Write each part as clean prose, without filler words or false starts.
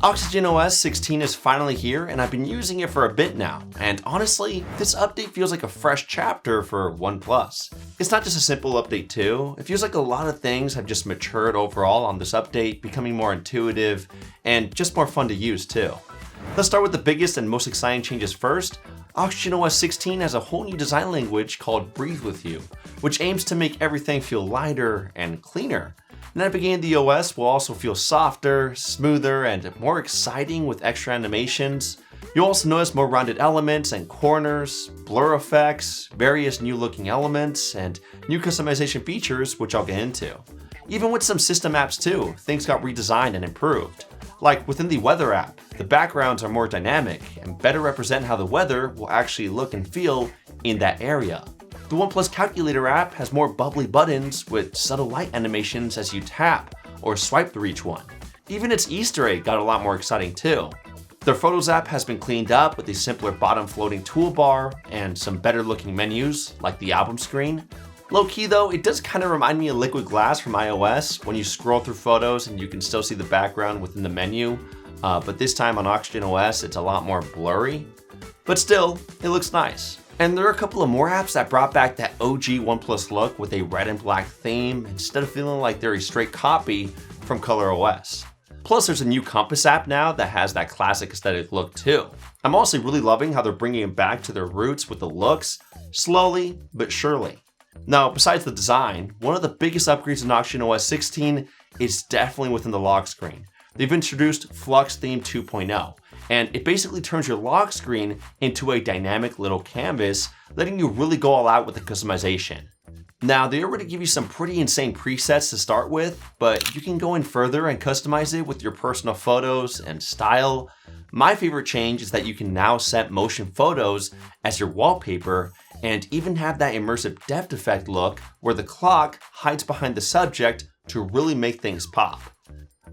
OxygenOS 16 is finally here, and I've been using it for a bit now, and honestly, this update feels like a fresh chapter for OnePlus. It's not just a simple update too, it feels like a lot of things have just matured overall on this update, becoming more intuitive and just more fun to use too. Let's start with the biggest and most exciting changes first. OxygenOS 16 has a whole new design language called Breathe With You, which aims to make everything feel lighter and cleaner. Navigating the OS will also feel softer, smoother, and more exciting with extra animations. You'll also notice more rounded elements and corners, blur effects, various new looking elements, and new customization features, which I'll get into. Even with some system apps too, things got redesigned and improved. Like within the weather app, the backgrounds are more dynamic and better represent how the weather will actually look and feel in that area. The OnePlus Calculator app has more bubbly buttons with subtle light animations as you tap or swipe through each one. Even its Easter egg got a lot more exciting too. The Photos app has been cleaned up with a simpler bottom floating toolbar and some better looking menus like the album screen. Low key though, it does kind of remind me of Liquid Glass from iOS when you scroll through photos and you can still see the background within the menu, but this time on OxygenOS it's a lot more blurry. But still, it looks nice. And there are a couple of more apps that brought back that OG OnePlus look with a red and black theme instead of feeling like they're a straight copy from ColorOS. Plus there's a new Compass app now that has that classic aesthetic look too. I'm also really loving how they're bringing it back to their roots with the looks, slowly but surely. Now besides the design, one of the biggest upgrades in OxygenOS 16 is definitely within the lock screen. They've introduced Flux Theme 2.0. And it basically turns your lock screen into a dynamic little canvas, letting you really go all out with the customization. Now, they already give you some pretty insane presets to start with, but you can go in further and customize it with your personal photos and style. My favorite change is that you can now set motion photos as your wallpaper and even have that immersive depth effect look where the clock hides behind the subject to really make things pop.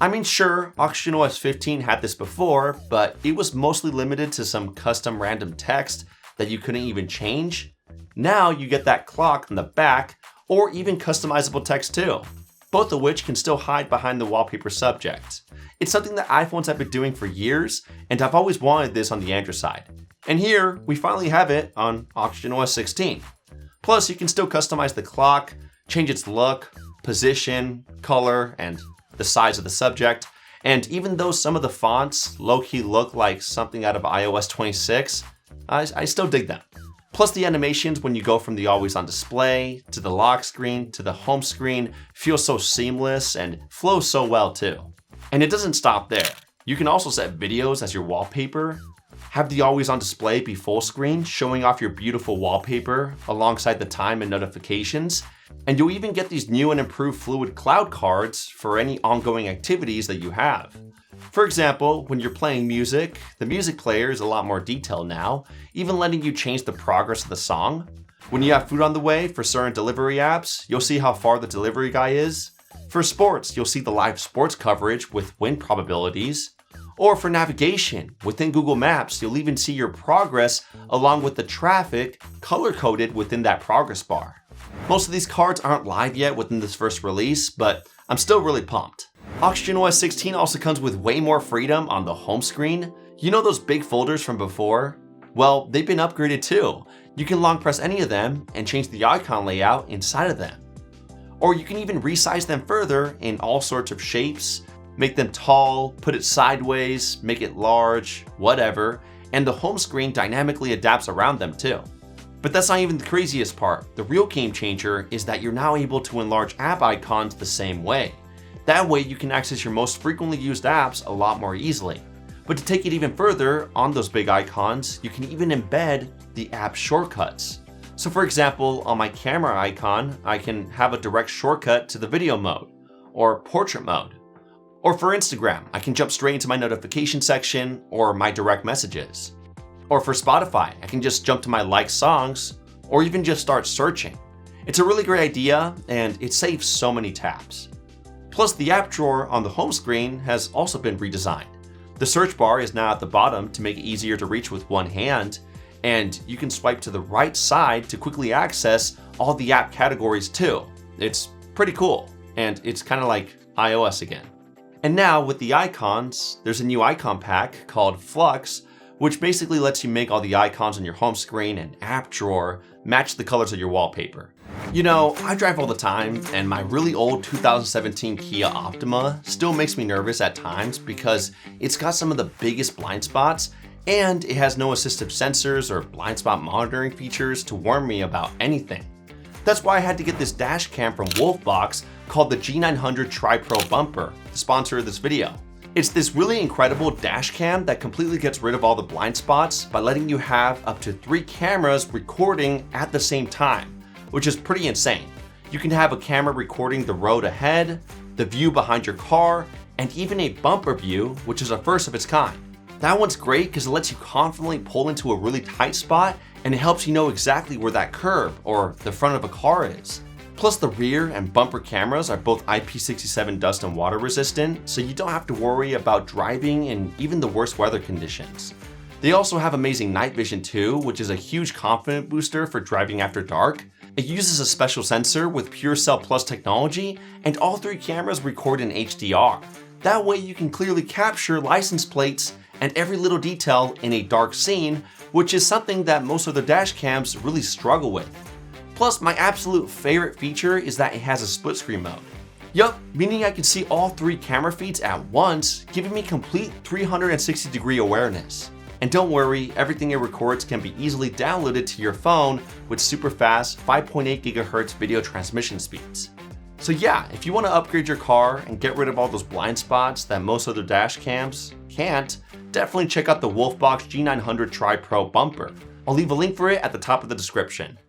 I mean, sure, OxygenOS 15 had this before, but it was mostly limited to some custom random text that you couldn't even change. Now you get that clock on the back, or even customizable text too, both of which can still hide behind the wallpaper subject. It's something that iPhones have been doing for years, and I've always wanted this on the Android side. And here, we finally have it on OxygenOS 16. Plus, you can still customize the clock, change its look, position, color, and the size of the subject, and even though some of the fonts low-key look like something out of iOS 26, I still dig them. Plus the animations when you go from the always on display, to the lock screen, to the home screen feel so seamless and flow so well too. And it doesn't stop there. You can also set videos as your wallpaper, have the always on display be full screen, showing off your beautiful wallpaper alongside the time and notifications, and you'll even get these new and improved fluid cloud cards for any ongoing activities that you have. For example, when you're playing music, the music player is a lot more detailed now, even letting you change the progress of the song. When you have food on the way for certain delivery apps, you'll see how far the delivery guy is. For sports, you'll see the live sports coverage with win probabilities. Or for navigation, within Google Maps, you'll even see your progress along with the traffic color-coded within that progress bar. Most of these cards aren't live yet within this first release, but I'm still really pumped. OxygenOS 16 also comes with way more freedom on the home screen. You know those big folders from before? Well, they've been upgraded too. You can long press any of them and change the icon layout inside of them. Or you can even resize them further in all sorts of shapes, make them tall, put it sideways, make it large, whatever, and the home screen dynamically adapts around them too. But that's not even the craziest part. The real game changer is that you're now able to enlarge app icons the same way. That way you can access your most frequently used apps a lot more easily. But to take it even further, on those big icons, you can even embed the app shortcuts. So for example, on my camera icon, I can have a direct shortcut to the video mode, or portrait mode. Or for Instagram, I can jump straight into my notification section or my direct messages. Or for Spotify, I can just jump to my liked songs, or even just start searching. It's a really great idea, and it saves so many taps. Plus the app drawer on the home screen has also been redesigned. The search bar is now at the bottom to make it easier to reach with one hand, and you can swipe to the right side to quickly access all the app categories too. It's pretty cool, and it's kind of like iOS again. And now with the icons, there's a new icon pack called Flux, which basically lets you make all the icons on your home screen and app drawer match the colors of your wallpaper. You know, I drive all the time, and my really old 2017 Kia Optima still makes me nervous at times because it's got some of the biggest blind spots, and it has no assistive sensors or blind spot monitoring features to warn me about anything. That's why I had to get this dash cam from Wolfbox called the G900 Tripro Bumper, the sponsor of this video. It's this really incredible dash cam that completely gets rid of all the blind spots by letting you have up to 3 cameras recording at the same time, which is pretty insane. You can have a camera recording the road ahead, the view behind your car, and even a bumper view, which is a first of its kind. That one's great because it lets you confidently pull into a really tight spot, and it helps you know exactly where that curb or the front of a car is. Plus, the rear and bumper cameras are both IP67 dust and water resistant, so you don't have to worry about driving in even the worst weather conditions. They also have amazing night vision too, which is a huge confidence booster for driving after dark. It uses a special sensor with PureCell Plus technology, and all 3 cameras record in HDR. That way you can clearly capture license plates and every little detail in a dark scene, which is something that most other dash cams really struggle with. Plus, my absolute favorite feature is that it has a split screen mode. Yup, meaning I can see all 3 camera feeds at once, giving me complete 360-degree awareness. And don't worry, everything it records can be easily downloaded to your phone with super fast 5.8 GHz video transmission speeds. So yeah, if you want to upgrade your car and get rid of all those blind spots that most other dash cams can't, definitely check out the Wolfbox G900 Tripro Bumper. I'll leave a link for it at the top of the description.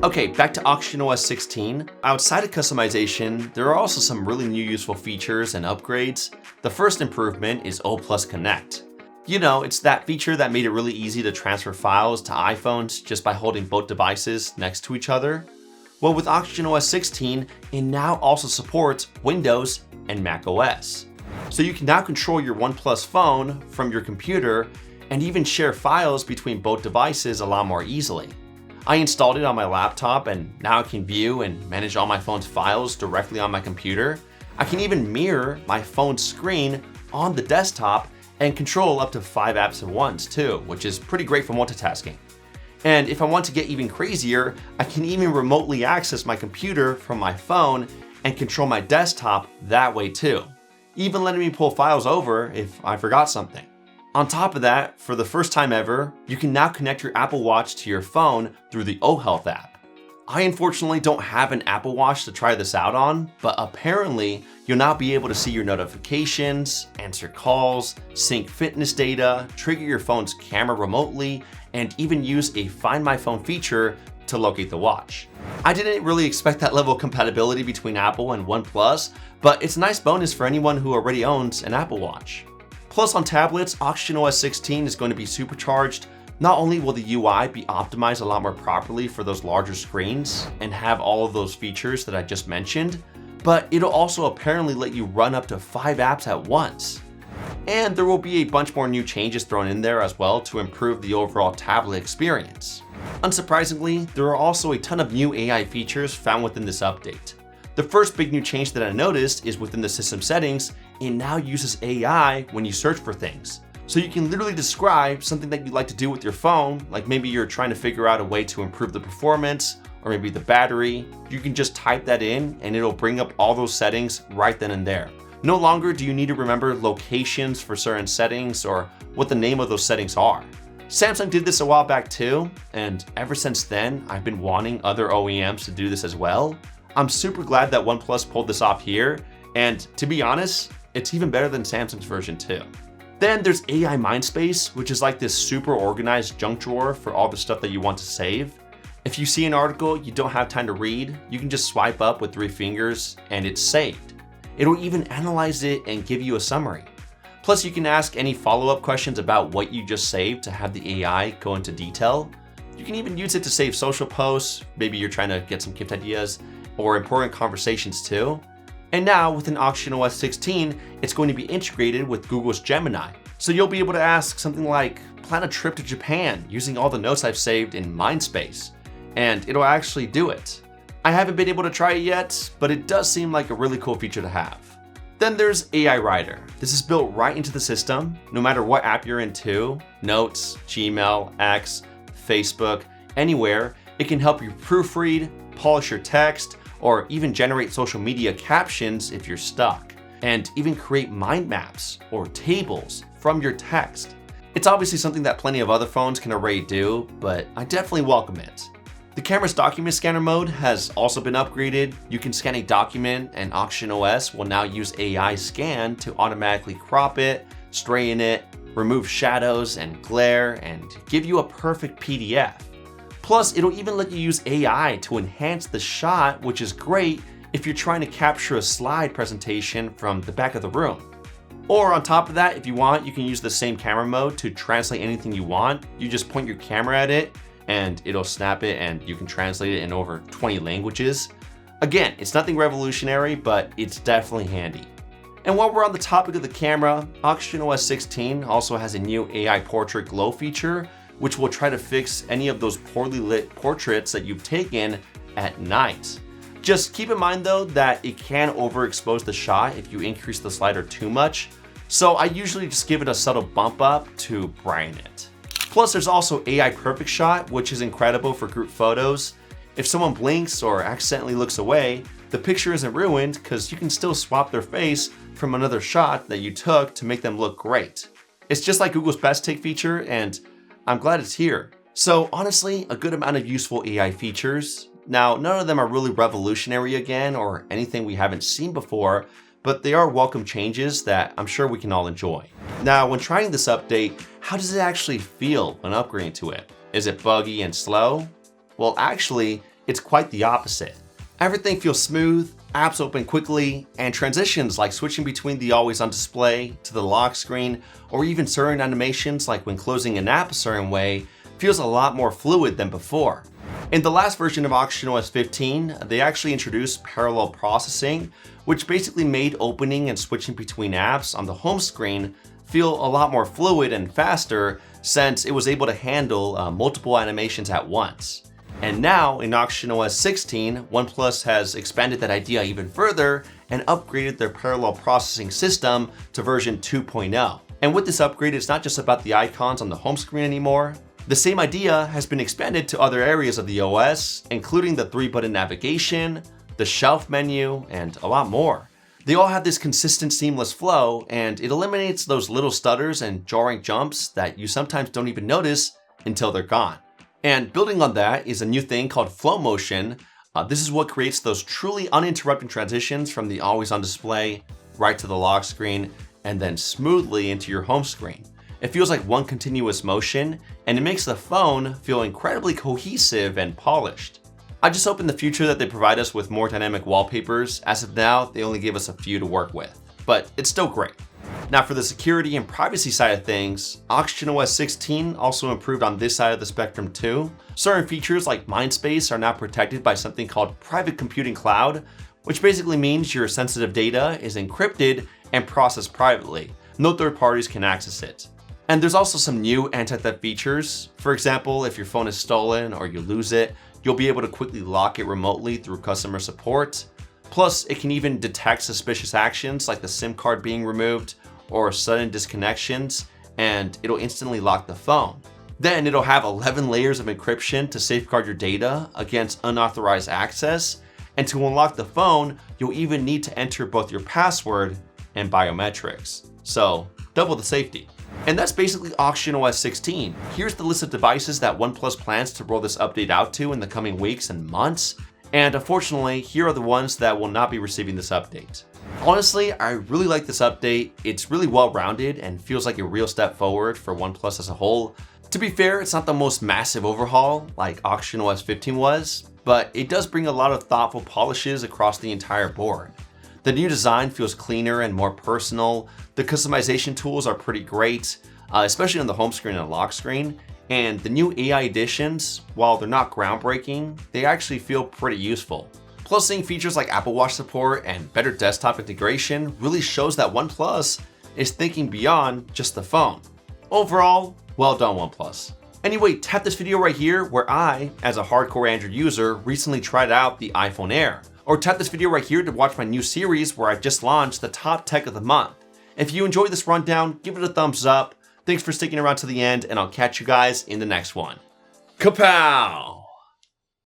Okay, back to OxygenOS 16. Outside of customization, there are also some really new useful features and upgrades. The first improvement is O+ Connect. You know, it's that feature that made it really easy to transfer files to iPhones just by holding both devices next to each other. Well, with OxygenOS 16, it now also supports Windows and macOS. So you can now control your OnePlus phone from your computer and even share files between both devices a lot more easily. I installed it on my laptop, and now I can view and manage all my phone's files directly on my computer. I can even mirror my phone's screen on the desktop and control up to 5 apps at once too, which is pretty great for multitasking. And if I want to get even crazier, I can even remotely access my computer from my phone and control my desktop that way too, even letting me pull files over if I forgot something. On top of that, for the first time ever, you can now connect your Apple Watch to your phone through the OHealth app. I unfortunately don't have an Apple Watch to try this out on, but apparently you'll now be able to see your notifications, answer calls, sync fitness data, trigger your phone's camera remotely, and even use a Find My Phone feature to locate the watch. I didn't really expect that level of compatibility between Apple and OnePlus, but it's a nice bonus for anyone who already owns an Apple Watch. Plus, on tablets, OxygenOS 16 is going to be supercharged. Not only will the UI be optimized a lot more properly for those larger screens and have all of those features that I just mentioned, but it'll also apparently let you run up to 5 apps at once. And there will be a bunch more new changes thrown in there as well to improve the overall tablet experience. Unsurprisingly, there are also a ton of new AI features found within this update. The first big new change that I noticed is within the system settings, it now uses AI when you search for things. So you can literally describe something that you'd like to do with your phone, like maybe you're trying to figure out a way to improve the performance or maybe the battery. You can just type that in and it'll bring up all those settings right then and there. No longer do you need to remember locations for certain settings or what the name of those settings are. Samsung did this a while back too, and ever since then, I've been wanting other OEMs to do this as well. I'm super glad that OnePlus pulled this off here, and to be honest, it's even better than Samsung's version too. Then there's AI Mindspace, which is like this super organized junk drawer for all the stuff that you want to save. If you see an article you don't have time to read, you can just swipe up with 3 fingers and it's saved. It'll even analyze it and give you a summary. Plus, you can ask any follow-up questions about what you just saved to have the AI go into detail. You can even use it to save social posts, maybe you're trying to get some gift ideas, or important conversations too. And now within OxygenOS 16, it's going to be integrated with Google's Gemini. So you'll be able to ask something like, plan a trip to Japan using all the notes I've saved in Mindspace, and it'll actually do it. I haven't been able to try it yet, but it does seem like a really cool feature to have. Then there's AI Writer. This is built right into the system, no matter what app you're into, Notes, Gmail, X, Facebook, anywhere. It can help you proofread, polish your text, or even generate social media captions if you're stuck, and even create mind maps or tables from your text. It's obviously something that plenty of other phones can already do, but I definitely welcome it. The camera's document scanner mode has also been upgraded. You can scan a document, and OxygenOS will now use AI scan to automatically crop it, straighten it, remove shadows and glare, and give you a perfect PDF. Plus, it'll even let you use AI to enhance the shot, which is great if you're trying to capture a slide presentation from the back of the room. Or on top of that, if you want, you can use the same camera mode to translate anything you want. You just point your camera at it, and it'll snap it, and you can translate it in over 20 languages. Again, it's nothing revolutionary, but it's definitely handy. And while we're on the topic of the camera, OxygenOS 16 also has a new AI portrait glow feature, which will try to fix any of those poorly lit portraits that you've taken at night. Just keep in mind though that it can overexpose the shot if you increase the slider too much, so I usually just give it a subtle bump up to brighten it. Plus, there's also AI Perfect Shot, which is incredible for group photos. If someone blinks or accidentally looks away, the picture isn't ruined because you can still swap their face from another shot that you took to make them look great. It's just like Google's Best Take feature, and I'm glad it's here. So honestly, a good amount of useful AI features. Now, none of them are really revolutionary again or anything we haven't seen before, but they are welcome changes that I'm sure we can all enjoy. Now, when trying this update, how does it actually feel when upgrading to it? Is it buggy and slow? Well, actually, it's quite the opposite. Everything feels smooth, apps open quickly, and transitions like switching between the always on display to the lock screen, or even certain animations like when closing an app a certain way, feels a lot more fluid than before. In the last version of OxygenOS 15, they actually introduced parallel processing, which basically made opening and switching between apps on the home screen feel a lot more fluid and faster since it was able to handle multiple animations at once. And now in OxygenOS 16, OnePlus has expanded that idea even further and upgraded their parallel processing system to version 2.0. And with this upgrade, it's not just about the icons on the home screen anymore. The same idea has been expanded to other areas of the OS, including the 3-button navigation, the shelf menu, and a lot more. They all have this consistent seamless flow, and it eliminates those little stutters and jarring jumps that you sometimes don't even notice until they're gone. And building on that is a new thing called flow motion. This is what creates those truly uninterrupted transitions from the always on display right to the lock screen and then smoothly into your home screen. It feels like one continuous motion, and it makes the phone feel incredibly cohesive and polished. I just hope in the future that they provide us with more dynamic wallpapers. As of now, they only gave us a few to work with, but it's still great. Now for the security and privacy side of things, OxygenOS 16 also improved on this side of the spectrum too. Certain features like MindSpace are now protected by something called Private Computing Cloud, which basically means your sensitive data is encrypted and processed privately. No third parties can access it. And there's also some new anti-theft features. For example, if your phone is stolen or you lose it, you'll be able to quickly lock it remotely through customer support. Plus, it can even detect suspicious actions like the SIM card being removed or sudden disconnections, and it'll instantly lock the phone. Then it'll have 11 layers of encryption to safeguard your data against unauthorized access. And to unlock the phone, you'll even need to enter both your password and biometrics. So, double the safety. And that's basically OxygenOS 16. Here's the list of devices that OnePlus plans to roll this update out to in the coming weeks and months. And unfortunately, here are the ones that will not be receiving this update. Honestly, I really like this update. It's really well-rounded and feels like a real step forward for OnePlus as a whole. To be fair, it's not the most massive overhaul like OxygenOS 15 was, but it does bring a lot of thoughtful polishes across the entire board. The new design feels cleaner and more personal. The customization tools are pretty great, especially on the home screen and lock screen. And the new AI additions, while they're not groundbreaking, they actually feel pretty useful. Plus, seeing features like Apple Watch support and better desktop integration really shows that OnePlus is thinking beyond just the phone. Overall, well done OnePlus. Anyway, tap this video right here where I, as a hardcore Android user, recently tried out the iPhone Air. Or tap this video right here to watch my new series where I've just launched the top tech of the month. If you enjoyed this rundown, give it a thumbs up. Thanks for sticking around to the end, and I'll catch you guys in the next one. Kapow!